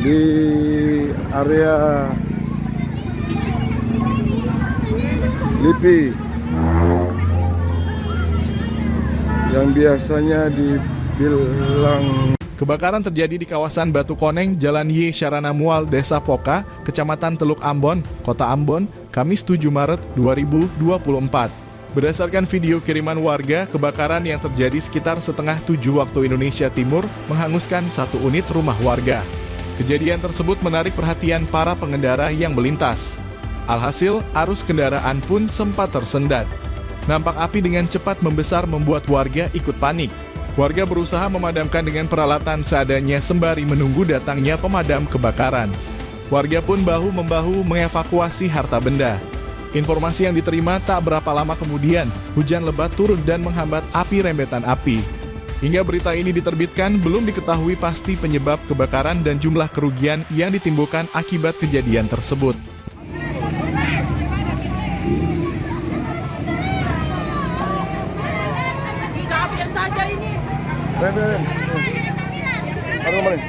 di area LIPI yang biasanya dibilang. Kebakaran terjadi di kawasan Batu Koneng, Jalan Y Syarana Mual, Desa Poka, Kecamatan Teluk Ambon, Kota Ambon, Kamis 7 Maret 2024. Berdasarkan video kiriman warga, kebakaran yang terjadi sekitar setengah 7 waktu Indonesia Timur menghanguskan satu unit rumah warga. Kejadian tersebut menarik perhatian para pengendara yang melintas. Alhasil, arus kendaraan pun sempat tersendat. Nampak api dengan cepat membesar membuat warga ikut panik. Warga berusaha memadamkan dengan peralatan seadanya sembari menunggu datangnya pemadam kebakaran. Warga pun bahu-membahu mengevakuasi harta benda. Informasi yang diterima tak berapa lama kemudian, hujan lebat turun dan menghambat api rembetan api. Hingga berita ini diterbitkan, belum diketahui pasti penyebab kebakaran dan jumlah kerugian yang ditimbulkan akibat kejadian tersebut. Saja ini. Aduh, kemarin.